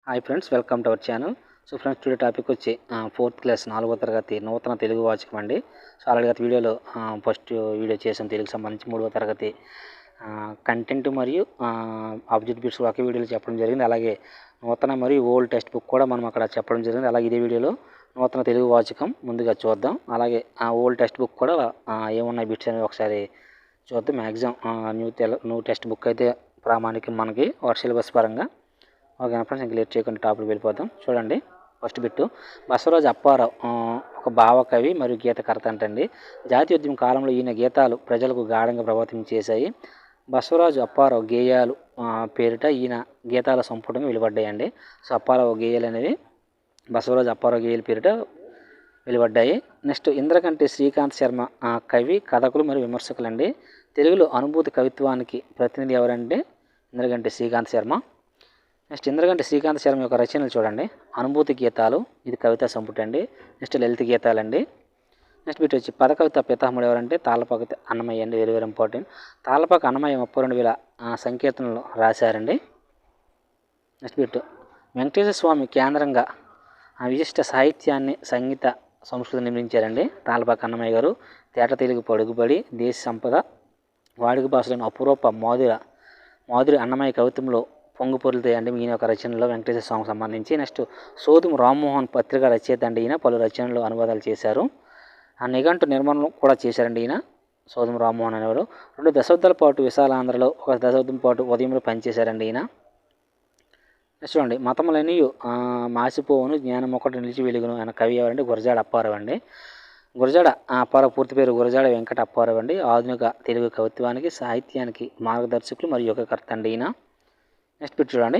Hi friends, welcome to our channel. So friends, today topic వచ్చి 4th class 4వ తరగతి నూతన తెలుగు వాచకం అండి. సో ఆల్రెడీ గత వీడియోలో ఫస్ట్ వీడియో చేసాం తెలుగుకి సంబంధించి 3వ తరగతి కంటెంట్ మరియు ఆబ్జెక్ట్ బిట్స్ ఒకే వీడియోలో చెప్పడం జరిగింది. అలాగే నూతన మరియు ఓల్డ్ టెక్స్ట్ బుక్ కూడా మనం అక్కడ చెప్పడం జరిగింది. అలాగే ఇదే వీడియోలో నూతన తెలుగు వాచకం ముందుగా చూద్దాం. అలాగే ఓల్డ్ టెక్స్ట్ బుక్ కూడా ఏమున్నాయి బిట్స్ అనేవి ఒకసారి చూద్దాం. మ్యాక్సిమం న్యూ టెక్స్ట్ బుక్ అయితే ప్రామాణికం మనకి వాటి సిలబస్ పరంగా. ఓకే ఫ్రెండ్స్, ఇంక లేట్ చేయకుండా టాపిక్ వెళ్ళిపోతాం. చూడండి, ఫస్ట్ బిట్టు. బసవరాజు అప్పారావు ఒక భావకవి మరియు గీతకర్త అంటండి. జాతీయోద్యమ కాలంలో ఈయన గీతాలు ప్రజలకు గాఢంగా ప్రభావితం చేశాయి. బసవరాజు అప్పారావు గేయాలు పేరిట ఈయన గీతాల సంపుటంగా వెలువడ్డాయండి. సో అప్పారావు గేయాలు అనేవి బసవరాజు అప్పారావు గేయాల పేరిట వెలువడ్డాయి. నెక్స్ట్, ఇంద్రకంటి శ్రీకాంత్ శర్మ కవి, కథకులు మరియు విమర్శకులు అండి. తెలుగులో అనుభూతి కవిత్వానికి ప్రతినిధి ఎవరంటే ఇంద్రకంటి శ్రీకాంత్ శర్మ. నెక్స్ట్, ఇంద్రకంటి శ్రీకాంత్ శర్మ యొక్క రచనలు చూడండి. అనుభూతి గీతాలు, ఇది కవితా సంపుటి అండి. నెక్స్ట్, లలిత గీతాలండి. నెక్స్ట్ బిట్ వచ్చి పద కవిత పితామహుడు ఎవరంటే తాళ్ళపాక అన్నమయ్య అండి. Very very important. Tallapaka Annamayya 32,000 సంకీర్తనలు రాశారండి. నెక్స్ట్ బిట్, వెంకటేశ్వర స్వామి కేంద్రంగా విశిష్ట సాహిత్యాన్ని, సంగీత సంస్కృతి నిర్మించారండి తాళ్ళపాక అన్నమయ్య గారు. తేట తెలుగు పడుగుబడి, దేశ సంపద, వాడుక భాషలోని అపురూప మాధురి అన్నమయ్య కవిత్వంలో పొంగుపొరులుతాయి అండి ఈయన ఒక రచనలో వెంకటేశ్వర స్వామికి సంబంధించి. నెక్స్ట్, సోదుము రామ్మోహన్ పత్రిక రచయిత అండి. ఈయన పలు రచనలు అనువాదాలు చేశారు. ఆ నిఘంటు నిర్మాణం కూడా చేశారండి ఈయన సోదుము రామ్మోహన్ అనేవారు. 2 దశాబ్దాల పాటు విశాలాంధ్రలో, 1 దశాబ్దం పాటు ఉదయంలో పనిచేశారండి ఈయన. నెక్స్ట్ చూడండి, మతములని మాసిపోవును జ్ఞానం ఒకటి నిలిచి వెలుగును అన్న కవి ఎవరంటే గురజాడ అప్పారావు అండి. గురజాడ అప్పారావు పూర్తి పేరు గురజాడ వెంకట అప్పారావు అండి. ఆధునిక తెలుగు కవిత్వానికి, సాహిత్యానికి మార్గదర్శకులు మరియు యుగకర్త అండి ఈయన. నెక్స్ట్ బిట్ చూడండి,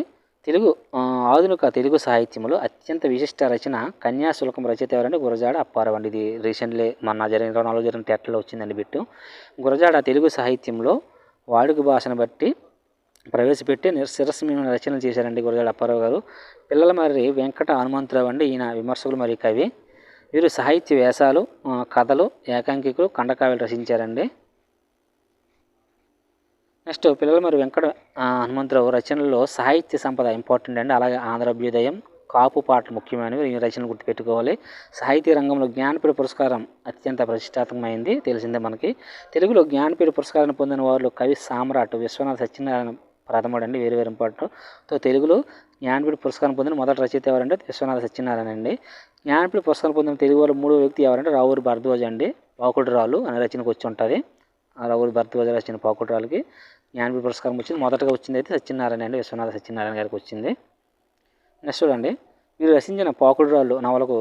ఆధునిక తెలుగు సాహిత్యంలో అత్యంత విశిష్ట రచన కన్యాశుల్కం రచయిత ఎవరంటే గురజాడ అప్పారావు అండి. ఇది రీసెంట్లీ మొన్న 24 జరిగిన టెట్లో వచ్చిందండి బిట్టు. గురజాడ తెలుగు సాహిత్యంలో వాడుక భాషను బట్టి ప్రవేశపెట్టి శిరస్సుమైన రచనలు చేశారండి గురజాడ అప్పారావు గారు. పిల్లల మరి వెంకట హనుమంతరావు అండి. ఈయన విమర్శకులు మరియు కవి. వీరు సాహిత్య వ్యాసాలు, కథలు, ఏకాంకికులు, ఖండకావ్యాలు రచించారండి. నెక్స్ట్, పిల్లలు మరి వెంకట హనుమంతరావు రచనల్లో సాహిత్య సంపద ఇంపార్టెంట్ అండి. అలాగే ఆంధ్రాభ్యుదయం, కాపు పాటలు ముఖ్యమైనవి. ఈ రచనలు గుర్తుపెట్టుకోవాలి. సాహిత్య రంగంలో జ్ఞానపీఠ పురస్కారం అత్యంత ప్రతిష్టాత్మకమైంది, తెలిసిందే మనకి. తెలుగులో జ్ఞానపీఠ పురస్కారాన్ని పొందిన వారిలో కవి సామ్రాట్ విశ్వనాథ సత్యనారాయణ ప్రథముడు అండి. Very very important. సో తెలుగులో జ్ఞానపీఠ పురస్కారం పొందిన మొదటి రచయిత ఎవరంటే విశ్వనాథ సత్యనారాయణ అండి. జ్ఞానపీఠ పురస్కారం పొందిన తెలుగు వారు 3వ వ్యక్తి ఎవరంటే రావూరి భరద్వాజ అండి. పాకుడు రాళ్ళు అనే రచనకు వచ్చి ఉంటుంది. రావూరి భరద్వాజ రచన పాకుడు రాళ్ళకి జ్ఞానపీఠ పురస్కారం వచ్చింది. మొదటగా వచ్చింది అయితే సత్యనారాయణ అండి, విశ్వనాథ సత్యనారాయణ గారికి వచ్చింది. నెక్స్ట్ చూడండి, వీరు రచించిన పాకుడు రాళ్ళు నవలకు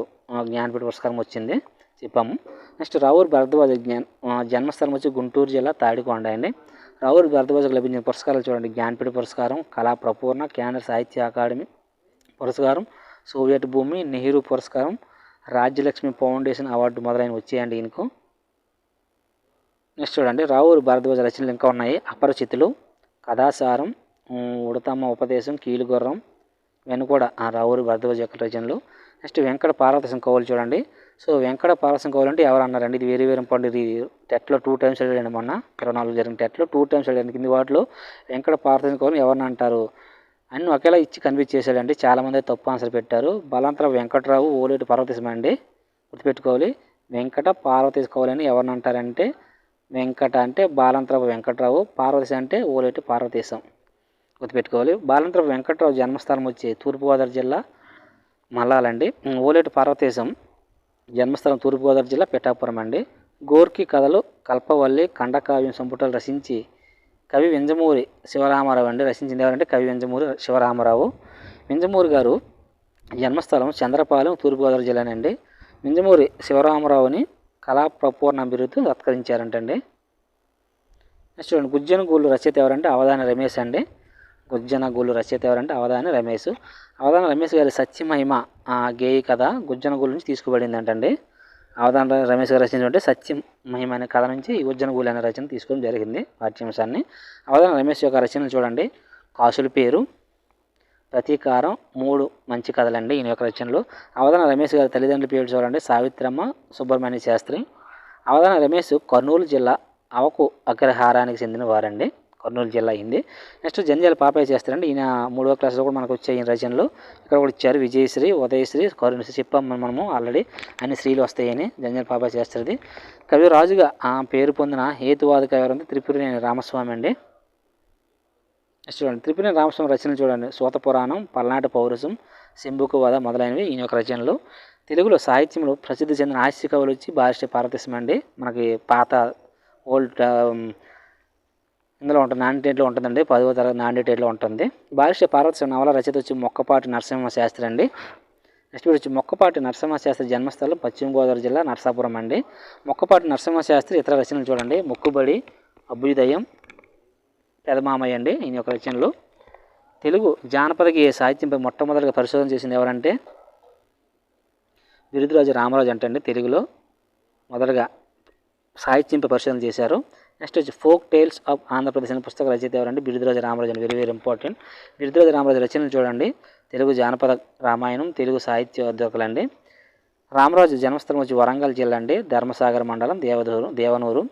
జ్ఞానపీఠ పురస్కారం వచ్చింది చెప్పాము. నెక్స్ట్, రావూరి భరద్వాజ జన్మస్థలం వచ్చి గుంటూరు జిల్లా తాడికొండ అండి. రావూరి భరద్వాజకు లభించిన పురస్కారాలు చూడండి. జ్ఞానపీఠ పురస్కారం, కళా ప్రపూర్ణ, కేంద్ర సాహిత్య అకాడమీ పురస్కారం, సోవియట్ భూమి, నెహ్రూ పురస్కారం, రాజ్యలక్ష్మి ఫౌండేషన్ అవార్డు మొదలైనవి వచ్చాయండి ఈయనకు. నెక్స్ట్ చూడండి, రావూరి భారద్వాజ రచనలు ఇంకా ఉన్నాయి. అపరిచితులు, కథాసారం, ఉడతమ్మ ఉపదేశం, కీలుగుర్రం, ఇవన్నీ కూడా రావూరి భారద్వాజ యొక్క రచనలు. నెక్స్ట్, వెంకట పార్వతీశం కవులు చూడండి. సో వెంకట పార్వతీశం కవులు అంటే ఎవరు అన్నారండి, ఇది వెరీ వెరీ ఇంపార్టెంట్. ఇది టెట్లో 2 టైమ్స్ అడిగాడు మొన్న 24 జరిగిన టెట్లో 2 టైమ్స్ అడిగాడు. కింది వాటిలో వెంకట పార్వతీశం కవులు ఎవరిని అంటారు అన్నీ ఒకేలా ఇచ్చి కన్ఫ్యూజ్ చేశాడండి. చాలామంది తప్పు ఆన్సర్ పెట్టారు. బలంతరావు వెంకటరావు, ఓలేటి పార్వతీశం అండి, గుర్తుపెట్టుకోవాలి. వెంకట పార్వతీశ కవులు అని ఎవరిని అంటారంటే వెంకట అంటే బాలంతరావు వెంకటరావు, పార్వతీశం అంటే ఓలేటి పార్వతీశం, గుర్తుపెట్టుకోవాలి. బాలంతరావు వెంకటరావు జన్మస్థలం వచ్చి తూర్పుగోదావరి జిల్లా మల్లాలండి. ఓలేటి పార్వతీశం జన్మస్థలం తూర్పుగోదావరి జిల్లా పిఠాపురం అండి. గోర్కి కథలు, కల్పవల్లి, ఖండకావ్యం సంపుటాలు రచించి కవి వింజమూరి శివరామారావు అండి. రచించింది ఎవరంటే కవి వింజమూరి శివరామారావు. వింజమూరి గారు జన్మస్థలం చంద్రపాలెం తూర్పుగోదావరి జిల్లానండి. వింజమూరి శివరామారావుని కళా ప్రపూర్ణ బిరుదు సత్కరించారంటండి. నెక్స్ట్ చూడండి, గుజ్జన గూళ్ళు రచయిత ఎవరంటే అవధాని రమేష్ అండి. గుజ్జన గూళ్ళు రచయిత ఎవరంటే అవధాని రమేష్. అవధాని రమేష్ గారి సత్యమహిమ గేయ కథ గుజ్జన గూళ్ళ నుంచి తీసుకుబడింది అంటండి. అవధాని రమేష్ గారు రచించినటువంటి సత్యమహిమ అనే కథ నుంచి ఈ గుజ్జన గూళ్ళు అనే రచన తీసుకోవడం జరిగింది పాఠ్యాంశాన్ని. అవధాని రమేష్ యొక్క రచనలు చూడండి. కాసుల పేరు, ప్రతీకారం, 3 మంచి కథలండి ఈయన యొక్క రచనలు. అవధాని రమేష్ గారి తల్లిదండ్రుల పేరు చూడండి. సావిత్రమ్మ, సుబ్రహ్మణ్య శాస్త్రి. అవధాని రమేష్ కర్నూలు జిల్లా అవకు అగ్రహారానికి చెందిన వారండి. కర్నూలు జిల్లా అయింది. నెక్స్ట్ జంధ్యాల పాపయ్య శాస్త్రి ఈయన 3వ క్లాస్లో కూడా మనకు వచ్చాయి ఈయన రచనలు. ఇక్కడ కూడా ఇచ్చారు విజయశ్రీ, ఉదయశ్రీ, కరుణశ్రీ చెప్పాం మనము ఆల్రెడీ అన్ని శ్రీలు వస్తాయని. జంధ్యాల పాపయ్య శాస్త్రిది. కవి రాజుగా పేరు పొందిన హేతువాద కవి ఎవరంటే త్రిపురనేని రామస్వామి అండి. నెక్స్ట్ చూడండి త్రిపురనేని రామస్వామి రచనలు చూడండి. సూత పురాణం, పల్నాటి పౌరుషం, శంభుక వధ మొదలైనవి ఈయన యొక్క రచనలు. తెలుగులో సాహిత్యంలో ప్రసిద్ధి చెందిన హాస్య కవులు వచ్చి బారిస్టర్ పార్వతీశం అండి. మనకి పాత ఓల్డ్ ఇందులో ఉంటుంది, నాండేట్లో ఉంటుందండి, 10వ తరగతి నాండేట్లో ఉంటుంది. బారిస్టర్ పార్వతీశం నవల రచయిత వచ్చి మొక్కపాటి నరసింహ శాస్త్రి అండి. నెక్స్ట్ వచ్చి మొక్కపాటి నరసింహ శాస్త్రి జన్మస్థలం పశ్చిమ గోదావరి జిల్లా నరసాపురం అండి. మొక్కపాటి నరసింహ శాస్త్రి ఇతర రచనలు చూడండి. మొక్కుబడి, అభ్యుదయం, పెదమామయ్య అండి ఈయన యొక్క రచనలు. తెలుగు జానపద గేయ సాహిత్యంపై మొట్టమొదటిగా పరిశోధన చేసింది ఎవరంటే బిరుదురాజు రామరాజు అంటండి. తెలుగులో మొదటగా సాహిత్యంపై పరిశోధన చేశారు. నెక్స్ట్ వచ్చి ఫోక్ టేల్స్ ఆఫ్ ఆంధ్రప్రదేశ్ అనే పుస్తక రచయిత ఎవరంటే బిరుదురాజు రామరాజు అండి. Very very important. Biruduraju Ramaraju రచనలు చూడండి. తెలుగు జానపద రామాయణం, తెలుగు సాహిత్యోద్యోగులండి. రామరాజు జన్మస్థలం వచ్చి వరంగల్ జిల్లా అండి, ధర్మసాగర్ మండలం, దేవనూరు.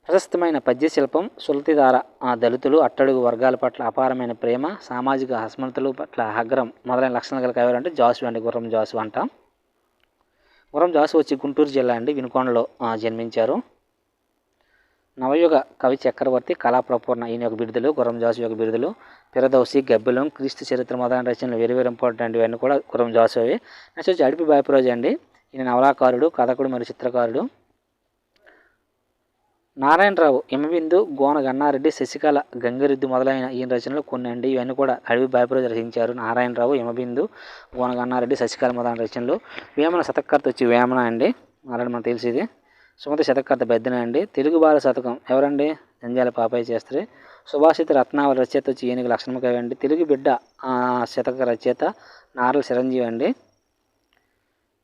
ప్రశస్తమైన పద్యశిల్పం, సులతిధార, దళితులు, అట్టడుగు వర్గాల పట్ల అపారమైన ప్రేమ, సామాజిక అసమానతలు పట్ల అగ్రం మొదలైన లక్షణాలు గల కవి ఎవరంటే జాసు అండి, గుర్రం జాసు అంట. గుర్రం జాసు వచ్చి గుంటూరు జిల్లా అండి, వినుకొండలో జన్మించారు. నవయుగ కవి చక్రవర్తి, కళాప్రపూర్ణ ఈయన యొక్క బిరుదులు, గుర్రం జాసు యొక్క బిరుదులు. పిరదౌసి, గబ్బిలం, క్రీస్తు చరిత్ర మొదలైన రచనలు వెరీ వెరీ ఇంపార్టెంట్. ఇవన్నీ కూడా గుర్రం జాసు అవి. నెక్స్ట్ వచ్చి అడిపి బాపిరాజు అండి. ఈయన నవలాకారుడు, కథకుడు మరియు చిత్రకారుడు. నారాయణరావు, హిమబిందు, గోన గన్నారెడ్డి, శశికళ, గంగిరెద్దు మొదలైన ఈయన రచనలు కొన్ని అండి. ఇవన్నీ కూడా అడవి బాపిరాజు రచించారు. నారాయణరావు, హిమబిందు, గోన గన్నారెడ్డి, శశికళ మొదలైన రచనలు. వేమన శతకర్త వచ్చి వేమన అండి, ఆల్రెడీ మనకు తెలిసింది. సుమతి శతకర్త బెద్దన అండి. తెలుగు బాల శతకం ఎవరండి? జంధ్యాల పాపయ్య శాస్త్రి. సుభాషిత రత్నావళి రచయిత వచ్చి ఏనుగు లక్ష్మణకవి అండి. తెలుగు బిడ్డ శతక రచయిత నారల చిరంజీవి అండి.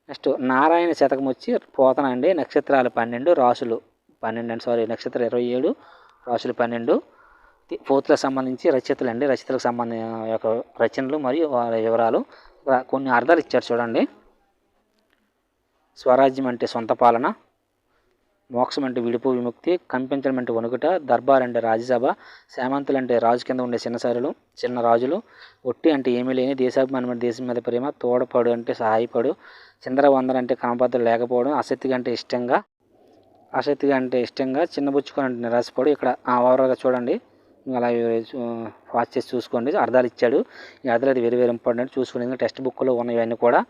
నెక్స్ట్ నారాయణ శతకం వచ్చి పోతన అండి. నక్షత్రాలు 12, రాసులు 12 అండి, సారీ నక్షత్రాలు 27, రాసులు 12. పోతులకు సంబంధించి రచయితలు అండి. రచయితలకు సంబంధించిన యొక్క రచనలు మరియు వారి వివరాలు. కొన్ని అర్థాలు ఇచ్చారు చూడండి. స్వరాజ్యం అంటే సొంత పాలన, మోక్షం అంటే విడుపు విముక్తి, కంపించడం అంటే వణుకుట, దర్బార్ అంటే రాజ్యసభ, సామంతులు అంటే రాజు కింద ఉండే చిన్న రాజులు, ఒట్టి అంటే ఏమీ లేని, దేశాభిమానం అంటే దేశం మీద ప్రేమ, తోడపడు అంటే సహాయపడు, చంద్రవందన అంటే క్రమబద్ధం లేకపోవడం, ఆసక్తిగా అంటే ఇష్టంగా, చిన్నబుచ్చుకొని అంటే నిరాశపడు. ఇక్కడ ఓవరాల్గా చూడండి, అలా వాచ్ చేసి చూసుకోండి. అర్థాలు ఇచ్చాడు. ఈ అర్థాలు అది వెరీ వెరీ ఇంపార్టెంట్. చూసుకోండి, టెక్స్ట్ బుక్లో ఉన్నవన్నీ కూడా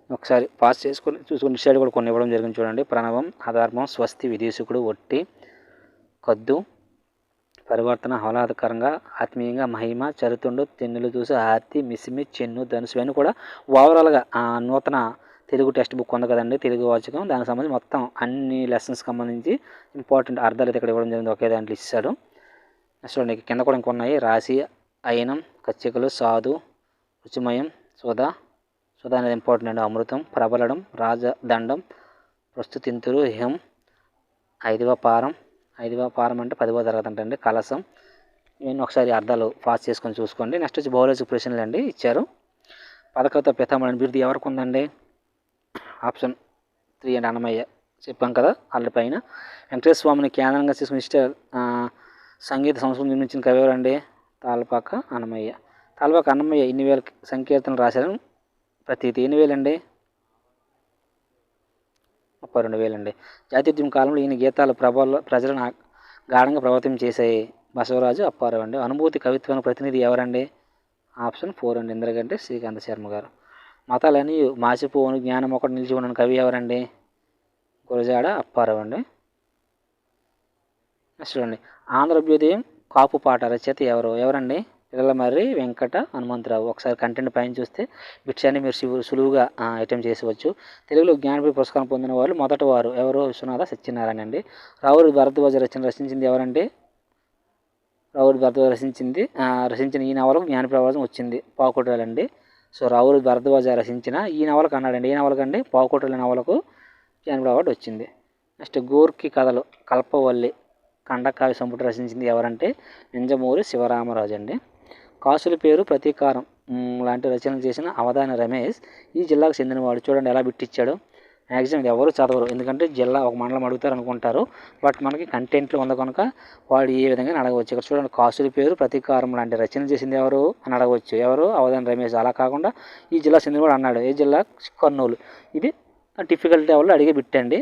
ఒకసారి పాస్ చేసుకొని చూసుకుని సైడ్ కూడా కొన్ని ఇవ్వడం జరిగింది చూడండి. ప్రణవం, అధర్మం, స్వస్తి, విదేశకుడు, ఒట్టి, కద్దు, పరివర్తన, ఆహ్లాదకరంగా, ఆత్మీయంగా, మహిమ, చరుతుండు, తెన్నులు చూసి, ఆర్తి, మిసిమి, చెన్ను, ధనుసు ఇవన్నీ కూడా ఓవరాల్గా నూతన తెలుగు టెక్స్ట్ బుక్ ఉంది కదండి, తెలుగు వాచకం, దానికి సంబంధించి మొత్తం అన్ని లెసన్స్కి సంబంధించి ఇంపార్టెంట్ అర్థాలు అయితే ఇక్కడ ఇవ్వడం జరిగింది. ఒకే దాంట్లో ఇచ్చాడు. చూడండి కింద కూడా ఇంకొన్నాయి. రాశి, అయినం, కచ్చికలు, సాధు, రుచిమయం, సుధా అనేది ఇంపార్టెంట్ అండి. అమృతం, ప్రబలడం, రాజదండం, ప్రస్తుతింతురు, హిం, 5వ పారం అంటే 10వ తరగతి అంటండి. కలసం, ఇవన్నీ ఒకసారి అర్థాలు పాస్ చేసుకొని చూసుకోండి. నెక్స్ట్ వచ్చి బౌలర్స్ ప్రశ్నలు అండి ఇచ్చారు. పథకత పితామహుని బిరుదు ఎవరికి ఉందండి? ఆప్షన్ 3 అండి, అన్నమయ్య చెప్పాం కదా ఆల్రెడీ పైన. వెంకటేశ్వర స్వామిని కేంద్రంగా చేసుకుని సంగీత సంస్కృతి నిర్మించిన కవి ఎవరండి? తాళ్ళపాక అన్నమయ్య ఇన్ని వేల సంకీర్తనలు రాశారు. ప్రతి ఎన్ని వేలండి? 32,000 అండి. జాతీయోద్యమ కాలంలో ఈయన గీతాలు ప్రజలను గాఢంగా ప్రభావితం చేశాయి. బసవరాజు అప్పారావు అండి. అనుభూతి కవిత్వానికి ప్రతినిధి ఎవరండి? ఆప్షన్ 4 అండి, ఇంద్రగంటి శ్రీకాంత శర్మ గారు. మతాలని మాసిపోను జ్ఞానం ఒకటి నిలిచి ఉన్న కవి ఎవరండి? గురజాడ అప్పారావు అండి. నెక్స్ట్ చూడండి, ఆంధ్రభ్యుదయం కాపు పాట రచయిత ఎవరండి? పిల్లలమర్రి వెంకట హనుమంతరావు. ఒకసారి కంటెంట్ పైన చూస్తే బిట్సాన్ని మీరు సులువుగా అటెంప్ట్ చేసవచ్చు. తెలుగులో జ్ఞానపీఠ పురస్కారం పొందిన వాళ్ళు మొదటి వారు ఎవరు? విశ్వనాథ సత్యనారాయణ అండి. రావుల భరద్వాజ రచించింది ఎవరండి? రావుల భరద్వాజ రచించిన ఈ నవలకు జ్ఞానపీఠ అవార్డు వచ్చింది. పావుకోటలండి. సో రావుల భరద్వాజ రచించిన ఈ నవలకు అన్నాడండి. ఏ నవలకండి? పావుకోటల నవలకు జ్ఞానపీఠ అవార్డు వచ్చింది. నెక్స్ట్ గోర్కి కథలు కల్పవల్లి ఖండకావ్య సంపుటి రచించింది ఎవరంటే నింజమూరి శివరామరాజు అండి. కాసుల పేరు, ప్రతీకారం లాంటి రచనలు చేసిన అవధాని రమేష్ ఈ జిల్లాకు చెందినవాడు. చూడండి ఎలా బిట్టిచ్చాడు. మ్యాక్సిమం ఇది ఎవరు చదవరు, ఎందుకంటే జిల్లా ఒక మండలం అడుగుతారు అనుకుంటారు. బట్ మనకి కంటెంట్లో ఉంది కనుక వాడు ఏ విధంగా అడగవచ్చు. ఇక్కడ చూడండి, కాసుల పేరు ప్రతీకారం లాంటి రచన చేసింది ఎవరు అని అడగవచ్చు. ఎవరు? అవధాని రమేష్. అలా కాకుండా ఈ జిల్లా చెందిన కూడా అన్నాడు. ఏ జిల్లా? కర్నూలు. ఇది డిఫికల్టీ లెవెల్లో అడిగే బిట్టండి.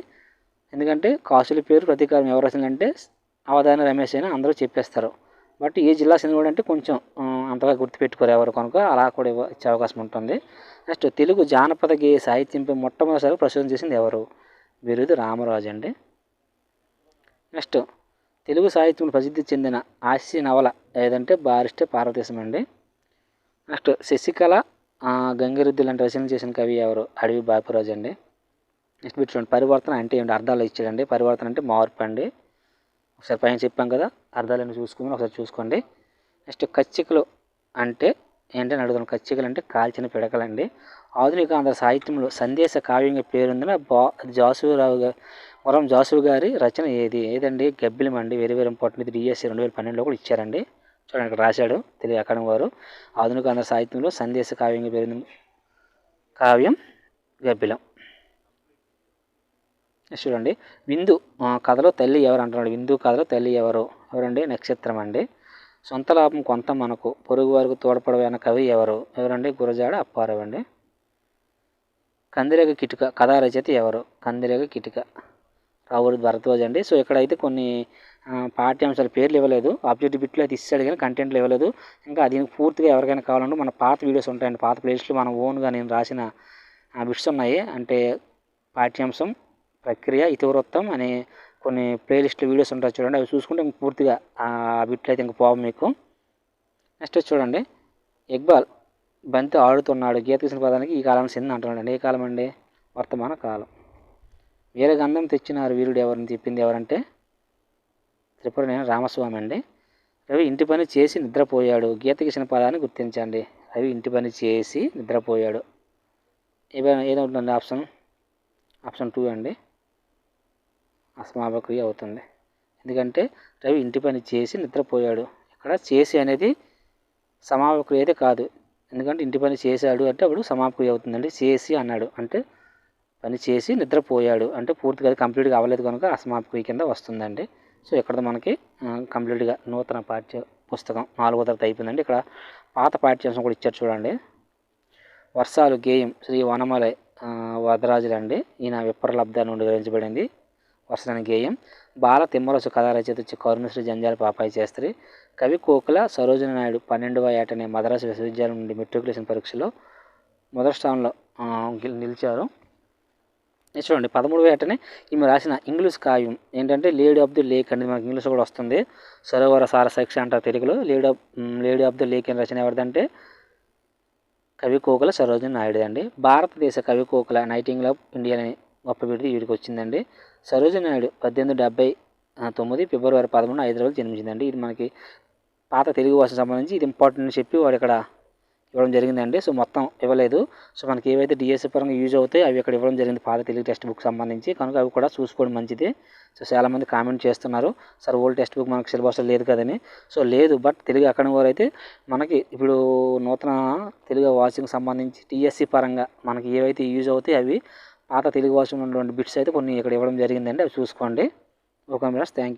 ఎందుకంటే కాసుల పేరు ప్రతీకారం ఎవరు రచనంటే అవధాని రమేష్ అని అందరూ చెప్పేస్తారు. బట్ ఏ జిల్లా చెందిన అంటే కొంచెం అంతగా గుర్తుపెట్టుకోరు ఎవరు కనుక అలా కూడా ఇచ్చే అవకాశం ఉంటుంది. నెక్స్ట్, తెలుగు జానపద గేయ సాహిత్యంపై మొట్టమొదటిసారి ప్రచురణ చేసింది ఎవరు? బిరుదు రామరాజు అండి. నెక్స్ట్, తెలుగు సాహిత్యంలో ప్రసిద్ధి చెందిన హాస్య నవల ఏదంటే బారిస్టర్ పార్వతీశం అండి. నెక్స్ట్, శశికళ గంగిరెద్దు లాంటి రచనలు చేసిన కవి ఎవరు? అడవి బాపిరాజు అండి. నెక్స్ట్ బిట్ చూడండి, పరివర్తన అంటే ఏంటి? అర్థాలు ఇచ్చాడండి. పరివర్తన అంటే మార్పు అండి. ఒకసారి పైన చెప్పాం కదా, అర్థాలను చూసుకుందాం, ఒకసారి చూసుకోండి. నెక్స్ట్, కచ్చికలు అంటే ఏంటని అడుగుతాను. కచ్చికలు అంటే కాల్చిన పిడకలండి. ఆధునిక ఆంధ్ర సాహిత్యంలో సందేశ కావ్యంగా పేరొందిన వరం జాసు గారి రచన ఏదండి? గబ్బిలం అండి. Very very important. ఇది డిఎస్సి 2012లో కూడా ఇచ్చారండి. చూడండి, ఇక్కడ రాశాడు తెలుగు అకాడమీ వారు. ఆధునిక ఆంధ్ర సాహిత్యంలో సందేశ కావ్యంగా పేరొందిన కావ్యం గబ్బిలం. చూడండి, విందు కథలో తల్లి ఎవరు అంటున్నాడు. విందు కథలో తల్లి ఎవరండి? నక్షత్రం అండి. సొంత లాభం కొంత మనకు, పొరుగు వారికి తోడ్పడవైన కవి ఎవరండి? గురజాడ అప్పారావు అండి. కందిరేగ కిటుక కథా రచయిత ఎవరు? కందిరేగ కిటుక రావుల భరద్వాజ్ అండి. సో ఇక్కడైతే కొన్ని పాఠ్యాంశాల పేర్లు ఇవ్వలేదు. ఆబ్జెక్టివ్ బిట్లో అయితే ఇస్తాడు కానీ కంటెంట్లు ఇవ్వలేదు. ఇంకా దీనికి పూర్తిగా ఎవరికైనా కావాలంటే మన పాత వీడియోస్ ఉంటాయండి. పాత ప్లేలిస్ట్లో మన ఓన్గా నేను రాసిన బిట్స్ ఉన్నాయి. అంటే పాఠ్యాంశం, ప్రక్రియ, ఇతివృత్తం అనే కొన్ని ప్లేలిస్ట్ వీడియోస్ ఉంటాయి చూడండి. అవి చూసుకుంటే పూర్తిగా ఆ బిట్లు అయితే ఇంక పోవం మీకు. నెక్స్ట్ చూడండి, ఇక్బాల్ బంతి ఆడుతున్నాడు గీత తీసిన పదానికి ఈ కాలం చెందిన అంటున్నాడు. ఏ కాలం అండి? వర్తమాన కాలం. వీర గంధం తెచ్చినారు వీరుడు ఎవరిని చెప్పింది ఎవరంటే త్రిపురనేని రామస్వామి అండి. రవి ఇంటి పని చేసి నిద్రపోయాడు గీత గీసిన పదాన్ని గుర్తించండి. రవి ఇంటి పని చేసి నిద్రపోయాడు. ఏదవుతుందండి? ఆప్షన్ 2 అండి. అసమాపక్రియ అవుతుంది. ఎందుకంటే రవి ఇంటి పని చేసి నిద్రపోయాడు. ఇక్కడ చేసి అనేది సమాపక్రియ అయితే కాదు. ఎందుకంటే ఇంటి పని చేశాడు అంటే అప్పుడు సమాపక్రియ అవుతుందండి. చేసి అన్నాడు అంటే పని చేసి నిద్రపోయాడు అంటే పూర్తిగా కంప్లీట్గా అవ్వలేదు కనుక అసమాపక్రియ కింద వస్తుందండి. సో ఇక్కడ మనకి కంప్లీట్గా నూతన పాఠ్య పుస్తకం 4వ తరగతి అయిపోయిందండి. ఇక్కడ పాత పాఠ్యాంశం కూడా ఇచ్చారు చూడండి. వర్షాలు గేయం శ్రీ వనమలై వరదరాజులు అండి. ఈయన విప్రలబ్ధ నుండి గ్రహించబడింది వర్షాన్ని గేయం. బాల తిమ్మరసు కథా రచయిత వచ్చి కరుణశ్రీ జంజాల పాపాయి శాస్త్రి. కవి కోకిల సరోజిని నాయుడు 12వ ఏటనే మద్రాసు విశ్వవిద్యాలయం నుండి మెట్రికులేషన్ పరీక్షలో మొదటి స్థానంలో నిలిచారు. చూడండి, 13వ ఏటనే ఈమె రాసిన ఇంగ్లీష్ కావ్యం ఏంటంటే లేడీ ఆఫ్ ది లేక్ అండి. మనకి ఇంగ్లీష్ కూడా వస్తుంది. సరోవర సార శిక్ష అంటారు తెలుగులో. లేడీ ఆఫ్ ది లేక్ అని రచన ఎవరిదంటే కవి కోకిల సరోజిని నాయుడు అండి. భారతదేశ కవి కోకిల నైటింగేల్ ఆఫ్ ఇండియా అని గొప్ప వీడికి వీడికి వచ్చిందండి. సరోజిని నాయుడు 1879 ఫిబ్రవరి 13 హైదరాబాద్ జన్మించిందండి. ఇది మనకి పాత తెలుగు భాషకు సంబంధించి ఇది ఇంపార్టెంట్ అని చెప్పి వాడు ఇక్కడ ఇవ్వడం జరిగిందండి. సో మొత్తం ఇవ్వలేదు. సో మనకి ఏవైతే డిఎస్సి పరంగా యూజ్ అవుతాయి అవి ఇక్కడ ఇవ్వడం జరిగింది పాత తెలుగు టెక్స్ట్ బుక్ సంబంధించి. కనుక అవి కూడా చూసుకోవడం మంచిది. సో చాలామంది కామెంట్ చేస్తున్నారు, సార్ ఓల్డ్ టెక్స్ట్ బుక్ మనకు సిలబస్లో లేదు కదని. సో లేదు, బట్ తెలుగు అకాడమీ వారు అయితే మనకి ఇప్పుడు నూతన తెలుగు వాచింగ్ సంబంధించి టీఎస్సి పరంగా మనకి ఏవైతే యూజ్ అవుతాయి అవి పాత తెలుగు భాషలో ఉన్నటువంటి బిట్స్ అయితే కొన్ని ఇక్కడ ఇవ్వడం జరిగిందండి. అవి చూసుకోండి. Okay friends, thank you.